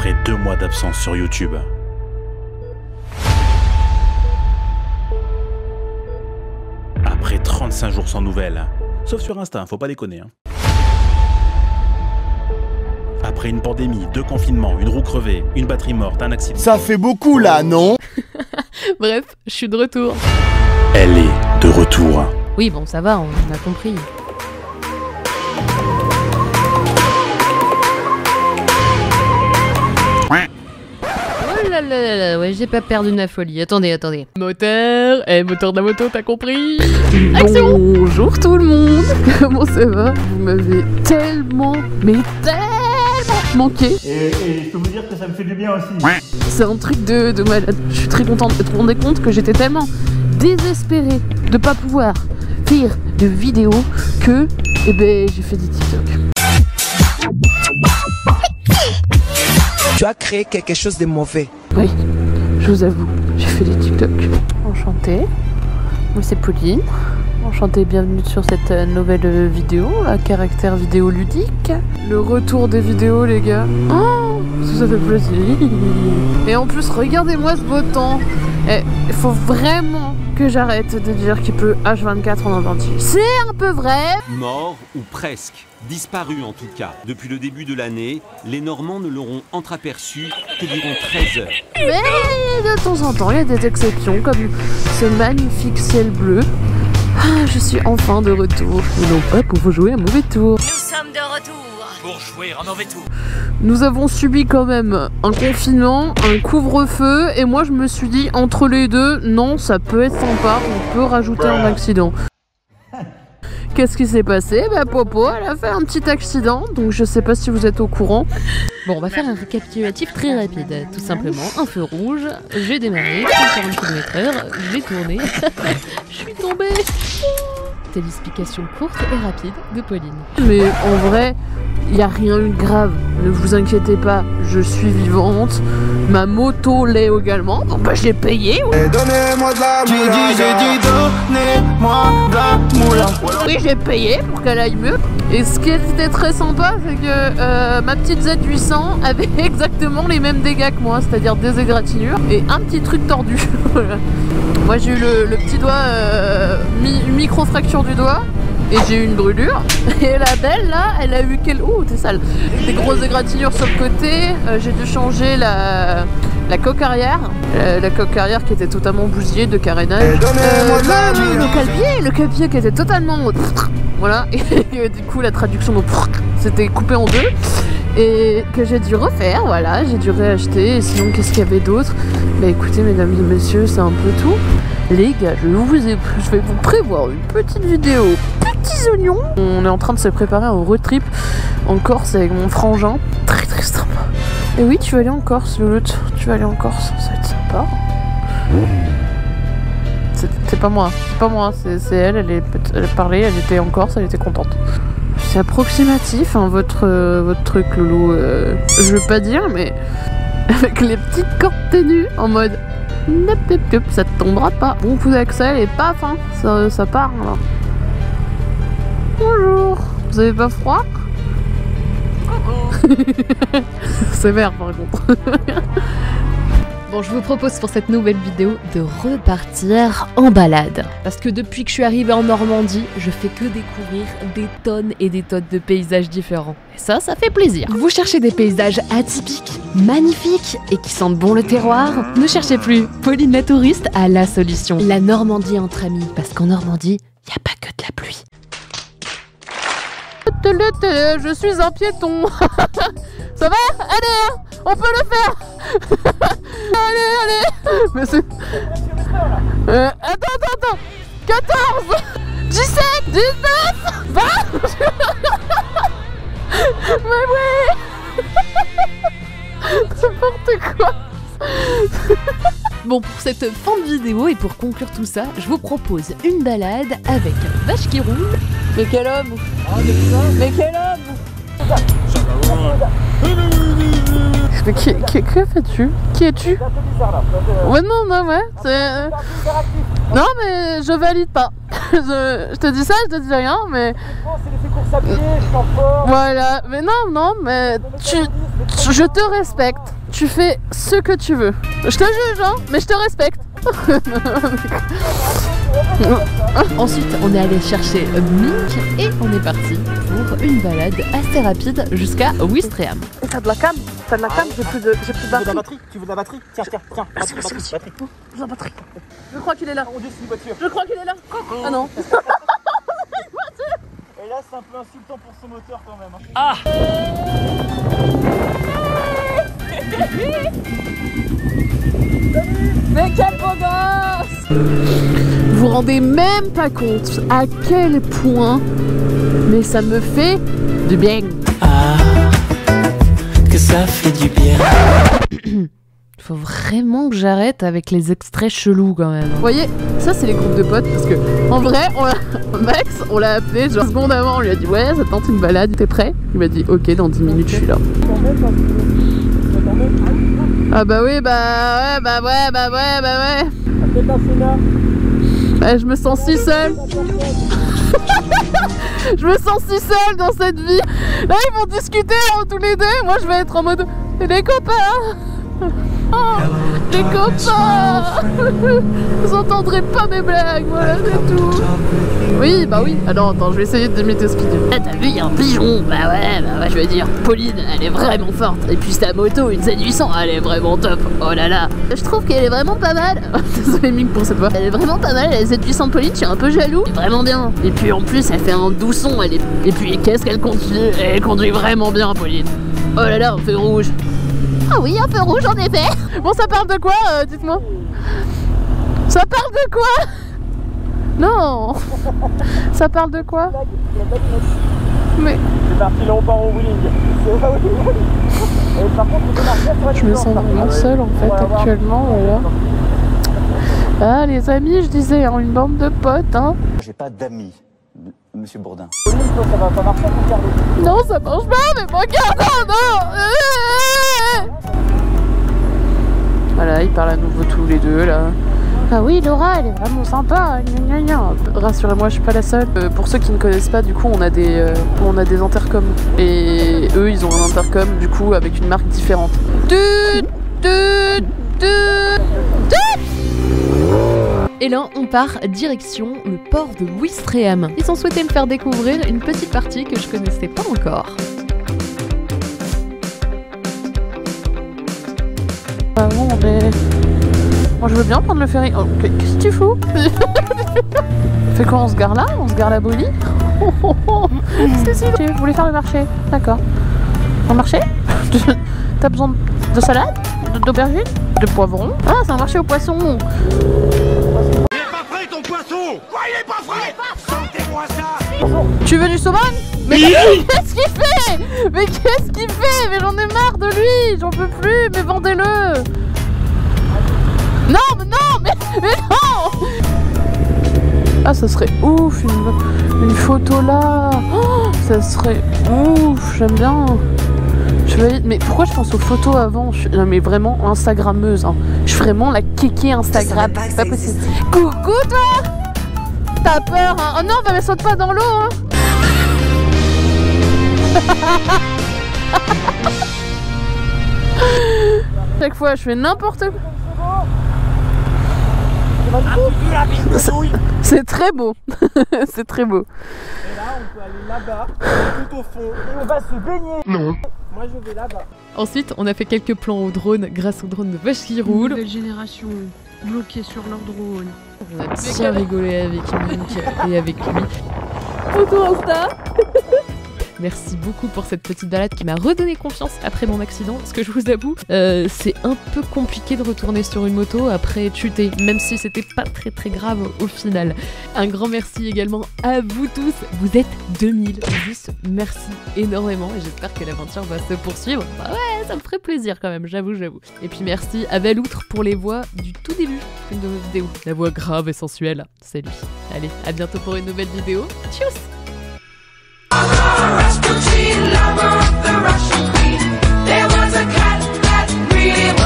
Après 2 mois d'absence sur YouTube. Après 35 jours sans nouvelles. Sauf sur Insta, faut pas déconner. Après une pandémie, 2 confinements, une roue crevée, une batterie morte, un accident. Ça fait beaucoup là, non? Bref, je suis de retour. Elle est de retour. Oui, bon, ça va, on a compris. Oh là là là là, ouais, j'ai pas perdu de ma folie. Attendez. Moteur, moteur de la moto, t'as compris? Action! Bonjour tout le monde. Comment ça va? Vous m'avez tellement, mais tellement manqué. Et je peux vous dire que ça me fait du bien aussi. C'est un truc de malade. Je suis très contente. Vous vous rendez compte que j'étais tellement désespérée de pas pouvoir faire de vidéos que, eh ben, j'ai fait des TikTok. Tu as créé quelque chose de mauvais. Oui, je vous avoue, j'ai fait des TikTok. Enchantée. Moi c'est Pauline. Enchantée, bienvenue sur cette nouvelle vidéo à caractère vidéo ludique. Le retour des vidéos les gars. Oh, ça fait plaisir. Et en plus regardez-moi ce beau temps. Il faut vraiment que j'arrête de dire qu'il peut H24 en Normandie. C'est un peu vrai. Mort ou presque, disparu en tout cas. Depuis le début de l'année, les Normands ne l'auront entreaperçu que durant 13 heures. Mais de temps en temps, il y a des exceptions comme ce magnifique ciel bleu. Ah, je suis enfin de retour. Et non pas pour vous jouer un mauvais tour. Nous sommes de retour Pour jouer un mauvais tour. Nous avons subi quand même un confinement, un couvre-feu, et moi je me suis dit entre les deux, non, ça peut être sympa, on peut rajouter un accident. Qu'est-ce qui s'est passé? Bah Popo, elle a fait un petit accident, donc je sais pas si vous êtes au courant. Bon, on va faire un récapitulatif très rapide. Tout simplement, un feu rouge, j'ai démarré, 140 km/h, j'ai tourné, je suis tombée. C'était l'explication courte et rapide de Pauline. Mais en vrai, il n'y a rien eu de grave, ne vous inquiétez pas, je suis vivante, ma moto l'est également, donc bah j'ai payé. Donnez-moi de la moula. J'ai dit donnez-moi de la moula. Oui, j'ai payé pour qu'elle aille mieux. Et ce qui était très sympa, c'est que ma petite Z800 avait exactement les mêmes dégâts que moi, c'est-à-dire des égratignures et un petit truc tordu. Voilà. Moi j'ai eu le petit doigt, micro-fracture du doigt. Et j'ai eu une brûlure. Et la belle là, elle a eu ouh, t'es sale. Des grosses égratignures sur le côté. J'ai dû changer la coque arrière. La coque arrière qui était totalement bousillée de carénage. Le capier qui était totalement... Voilà. Et du coup la traduction c'était coupé en deux. Et que j'ai dû refaire, voilà, j'ai dû réacheter. Et sinon, qu'est-ce qu'il y avait d'autre? Bah écoutez, mesdames et messieurs, c'est un peu tout. Les gars, je vais vous prévoir une petite vidéo petits oignons. On est en train de se préparer un road trip en Corse avec mon frangin. Très très sympa. Et oui, tu vas aller en Corse, Louloute. Tu vas aller en Corse, ça va être sympa. C'est pas moi, c'est elle, elle parlait, elle était en Corse, elle était contente. C'est approximatif, hein, votre truc, Loulou. Je veux pas dire, mais avec les petites cordes ténues en mode nep, nep, nep, ça te tombera pas. Bon coup d'accel et paf, hein, ça part là. Bonjour, vous avez pas froid? C'est vert par contre. Bon, je vous propose pour cette nouvelle vidéo de repartir en balade. Parce que depuis que je suis arrivée en Normandie, je fais que découvrir des tonnes et des tonnes de paysages différents. Et ça fait plaisir. Vous cherchez des paysages atypiques, magnifiques et qui sentent bon le terroir? Ne cherchez plus, Pauline la touriste a la solution. La Normandie entre amis, parce qu'en Normandie, il n'y a pas que de la pluie. Je suis un piéton. Ça va? Allez, on peut le faire. Allez. Mais c'est... Attends. 14, 17, 19, 20. Mais oui. N'importe quoi. Bon, pour cette fin de vidéo et pour conclure tout ça, je vous propose une balade avec Vache qui roule. Mais quel homme! Mais quel homme! Mais que fais-tu? Qui es-tu? Ouais, non, ouais, c'est... Non, mais je valide pas. Je te dis ça, je te dis rien, mais... Voilà, mais non, mais je te respecte. tu fais ce que tu veux. Je te juge, hein, mais je te respecte. Ensuite, on est allé chercher Mink et on est parti pour une balade assez rapide jusqu'à Ouistreham. Et t'as de la cam? T'as de la cam? J'ai plus de batterie. Tu veux de la batterie? Tiens, batterie. De la batterie. Je crois qu'il est là. Oh Dieu, c'est une voiture. Je crois qu'il est là. Ah non. Et là, c'est un peu insultant pour son moteur quand même. Ah. Mais quel beau gosse! Vous vous rendez même pas compte à quel point, mais ça me fait du bien. Ah, que ça fait du bien. Faut vraiment que j'arrête avec les extraits chelous quand même. Vous voyez, ça c'est les groupes de potes parce que en vrai, Max, on l'a appelé genre seconde avant, on lui a dit ouais, ça tente une balade, t'es prêt? Il m'a dit ok, dans 10 minutes je suis là. Ah bah oui, bah ouais. Je me sens si seule. Je me sens si seule dans cette vie. Là ils vont discuter tous les deux, moi je vais être en mode les copains. Oh, les copains. Vous entendrez pas mes blagues, voilà c'est tout. Oui, bah oui. Alors attends, je vais essayer d'imiter ce qu'il dit. Ah, t'as vu, il y a un pigeon. Bah ouais, je veux dire, Pauline, elle est vraiment forte. Et puis sa moto, une Z800, elle est vraiment top. Oh là là. Je trouve qu'elle est vraiment pas mal. Désolé Mink pour cette voix. Elle est vraiment pas mal, la Z800 Pauline, je suis un peu jaloux. Elle est vraiment bien. Et puis en plus, elle fait un doux son. Et puis qu'est-ce qu'elle conduit? Elle conduit vraiment bien, Pauline. Oh là là, un feu rouge. Ah oui, un feu rouge en effet. Bon, ça parle de quoi, dites-moi? Ça parle de quoi? Non. Ça parle de quoi? Mais... C'est parti, là on part au wheeling. Par contre, je me sens vraiment seule en fait actuellement, voilà. Ah les amis, je disais, hein, une bande de potes, hein. J'ai pas d'amis, monsieur Bourdin. ça va pas marcher pour Carlo. Non, ça marche pas, mais moi Carlo, non. Voilà, ils parlent à nouveau tous les deux là. Ah oui, Laura, elle est vraiment sympa. Gna, gna, gna. Rassurez-moi, je suis pas la seule. Pour ceux qui ne connaissent pas, du coup, on a des intercoms. Et eux, ils ont un intercom, du coup, avec une marque différente. Et là, on part direction le port de Ouistreham. Ils ont souhaité me faire découvrir une petite partie que je connaissais pas encore. Bon, moi je veux bien prendre le ferry. Oh, qu'est-ce que tu fous? Fait quoi, on se gare là? On se gare la Boli? Si, vous voulez faire le marché? D'accord. Un marché? T'as besoin de salade? D'aubergine? De poivrons? Ah, c'est un marché aux poissons. Il est pas frais ton poisson! Quoi, il est pas frais? Sentez-moi ça! Tu veux du saumon? Mais qu'est-ce qu'il fait? Mais qu'est-ce qu'il fait? Mais j'en ai marre de lui! J'en peux plus! Mais vendez-le! Non, mais non! Ah, ça serait ouf, une photo là! Oh, ça serait ouf, j'aime bien! Mais pourquoi je pense aux photos avant? Non mais vraiment Instagrammeuse, hein. Je suis vraiment la kéké Instagram, c'est pas possible. Coucou toi! T'as peur, hein? Oh non, mais saute pas dans l'eau, hein! Chaque fois je fais n'importe quoi. C'est très beau. C'est très beau. Et là, on peut aller là-bas, tout au fond, et on va se baigner. Non. Moi, je vais là-bas. Ensuite, on a fait quelques plans au drone grâce au drone de Vache qui roule. Nouvelle génération bloquée sur leur drone. On a bien rigolé avec Mink et avec lui. Photo Insta. Merci beaucoup pour cette petite balade qui m'a redonné confiance après mon accident, parce que je vous avoue, c'est un peu compliqué de retourner sur une moto après chuter, même si c'était pas très grave au final. Un grand merci également à vous tous, vous êtes 2000, juste merci énormément et j'espère que l'aventure va se poursuivre. Bah ouais, ça me ferait plaisir quand même, j'avoue. Et puis merci à Valoutre pour les voix du tout début de nos vidéos. La voix grave et sensuelle, c'est lui. Allez, à bientôt pour une nouvelle vidéo. Tchuss! Rasputin, lover of the Russian queen. There was a cat that really was